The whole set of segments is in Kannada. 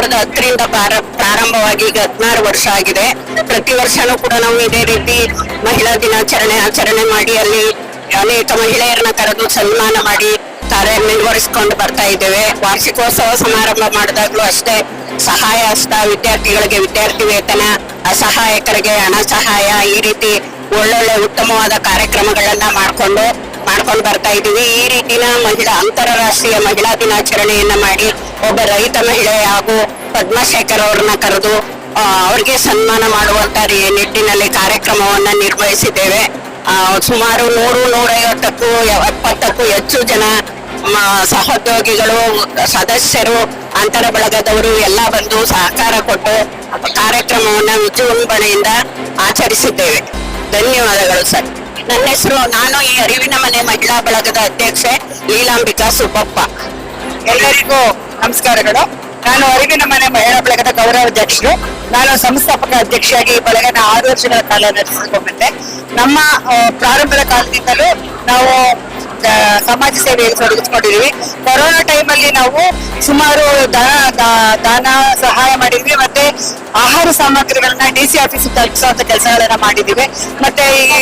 2010ರಿಂದ ಪ್ರಾರಂಭವಾಗಿ ಈಗ 16 ವರ್ಷ ಆಗಿದೆ. ಪ್ರತಿ ವರ್ಷನೂ ಕೂಡ ನಾವು ಇದೇ ರೀತಿ ಮಹಿಳಾ ದಿನಾಚರಣೆ ಆಚರಣೆ ಮಾಡಿ ಅಲ್ಲಿ ಅನೇಕ ಮಹಿಳೆಯರನ್ನ ಕರೆದು ಸನ್ಮಾನ ಮಾಡಿ ಕಾರ್ಯನಿರ್ವಹಿಸಿಕೊಂಡು ಬರ್ತಾ ಇದ್ದೇವೆ. ವಾರ್ಷಿಕೋತ್ಸವ ಸಮಾರಂಭ ಮಾಡಿದಾಗ್ಲೂ ಅಷ್ಟೇ ಸಹಾಯ ಹಸ್ತ, ವಿದ್ಯಾರ್ಥಿಗಳಿಗೆ ವಿದ್ಯಾರ್ಥಿ ವೇತನ, ಅಸಹಾಯಕರಿಗೆ ಹಣ ಸಹಾಯ, ಈ ರೀತಿ ಒಳ್ಳೊಳ್ಳೆ ಉತ್ತಮವಾದ ಕಾರ್ಯಕ್ರಮಗಳನ್ನ ಮಾಡ್ಕೊಂಡು ಬರ್ತಾ ಇದೀವಿ. ಈ ರೀತಿನ ಅಂತಾರಾಷ್ಟ್ರೀಯ ಮಹಿಳಾ ದಿನಾಚರಣೆಯನ್ನ ಮಾಡಿ ಒಬ್ಬ ರೈತ ಮಹಿಳೆ ಹಾಗೂ ಪದ್ಮಶೇಖರ್ ಅವ್ರನ್ನ ಕರೆದು ಅವ್ರಿಗೆ ಸನ್ಮಾನ ಮಾಡುವಂತ ನಿಟ್ಟಿನಲ್ಲಿ ಕಾರ್ಯಕ್ರಮವನ್ನ ನಿರ್ವಹಿಸಿದ್ದೇವೆ. ಸುಮಾರು 100-150ಕ್ಕೂ 70ಕ್ಕೂ ಹೆಚ್ಚು ಜನ ಸಹೋದ್ಯೋಗಿಗಳು, ಸದಸ್ಯರು, ಅಂತರ ಬಳಗದವರು ಎಲ್ಲ ಬಂದು ಸಹಕಾರ ಕೊಟ್ಟು ಕಾರ್ಯಕ್ರಮವನ್ನ ವಿಜೃಂಭಣೆಯಿಂದ ಆಚರಿಸಿದ್ದೇವೆ. ಧನ್ಯವಾದಗಳು ಸರ್. ನನ್ನ ಹೆಸರು, ನಾನು ಈ ಅರಿವಿನ ಮನೆ ಮಹಿಳಾ ಬಳಗದ ಅಧ್ಯಕ್ಷೆ ಲೀಲಾಂಬಿಕಾ ಸುಬ್ಬಪ್ಪ. ಎಲ್ಲರಿಗೂ ನಮಸ್ಕಾರಗಳು. ನಾನು ಅರಿವಿನ ಮನೆ ಮಹಿಳಾ ಬಳಗದ ಗೌರವಾಧ್ಯಕ್ಷರು. ನಾನು ಸಂಸ್ಥಾಪಕ ಅಧ್ಯಕ್ಷೆಯಾಗಿ ಈ ಬಳಗನ 6 ವರ್ಷಗಳ ಕಾಲ ನಡೆಸಿಕೊಂಡೆ. ನಮ್ಮ ಪ್ರಾರಂಭದ ಕಾಲದಿಂದಲೂ ನಾವು ಸಮಾಜ ಸೇವೆಯಲ್ಲಿ ತೊಡಗಿಸ್ಕೊಂಡಿದೀವಿ. ಕೊರೋನಾ ಟೈಮಲ್ಲಿ ನಾವು ಸುಮಾರು ದಾನ ಸಹಾಯ ಮಾಡಿದ್ವಿ, ಮತ್ತೆ ಆಹಾರ ಸಾಮಗ್ರಿಗಳನ್ನ DC ಆಫೀಸ್ ತಲುಪಿಸುವಂತ ಕೆಲಸಗಳನ್ನ ಮಾಡಿದೀವಿ. ಮತ್ತೆ ಈ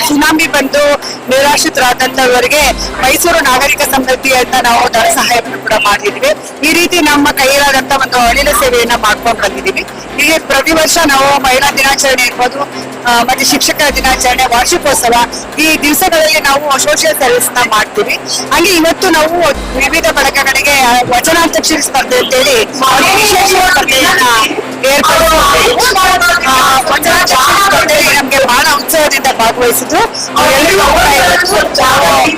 ಸುನಾಮಿ ಬಂದು ನಿರಾಶ್ರಿತರಾದಂತವರಿಗೆ ಮೈಸೂರು ನಾಗರಿಕ ಸಮೃದ್ಧಿ ಅಂತ ನಾವು ಧನ ಸಹಾಯವನ್ನು ಕೂಡ ಮಾಡಿದ್ವಿ. ಈ ರೀತಿ ನಮ್ಮ ಕೈಯಲ್ಲಾದಂತ ಒಂದು ಅಳಿಲ ಸೇವೆಯನ್ನ ಮಾಡ್ಕೊಂಡು ಬಂದಿದೀವಿ. ಇಲ್ಲಿ ಪ್ರತಿ ವರ್ಷ ನಾವು ಮಹಿಳಾ ದಿನಾಚರಣೆ ಇರ್ಬೋದು, ಮತ್ತೆ ಶಿಕ್ಷಕರ ದಿನಾಚರಣೆ, ವಾರ್ಷಿಕೋತ್ಸವ, ಈ ದಿವಸಗಳಲ್ಲಿ ನಾವು ಸೋಷಿಯಲ್ ಸರ್ವಿಸ್ ನ ಮಾಡ್ತೀವಿ. ಹಂಗೆ ಇವತ್ತು ನಾವು ವಿವಿಧ ಬಳಗಗಳಿಗೆ ವಚನಾಧ್ಯಕ್ಷರ ಸ್ಪರ್ಧೆ ಅಂತೇಳಿ ವಿಶೇಷ ಸ್ಪರ್ಧೆಯನ್ನ ಏರ್ಪಡಿಸಿದ್ದೀವಿ. ವಚನಾಧ್ಯಕ್ಷರ ಸ್ಪರ್ಧೆಯಲ್ಲಿ ನಮ್ಗೆ ಬಹಳ ಉತ್ಸವದಿಂದ ಭಾಗವಹಿಸಿದ್ದು ಎಲ್ಲರಿಗೂ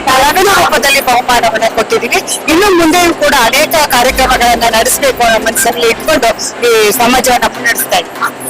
ನಗದು ರೂಪದಲ್ಲಿ ಬಹುಮಾನವನ್ನ ಕೊಟ್ಟಿದ್ದೀವಿ. ಇನ್ನು ಮುಂದೆಯೂ ಕೂಡ ಅನೇಕ ಕಾರ್ಯಕ್ರಮಗಳನ್ನ ನಡೆಸಬೇಕು ಅನ್ನೋ ಮನಸ್ಸಲ್ಲಿ ಇಟ್ಕೊಂಡು ಈ ಸಮಾಜವನ್ನ ಮುನ್ನಡೆಸ್ತಾ ಇದ್ದೀವಿ.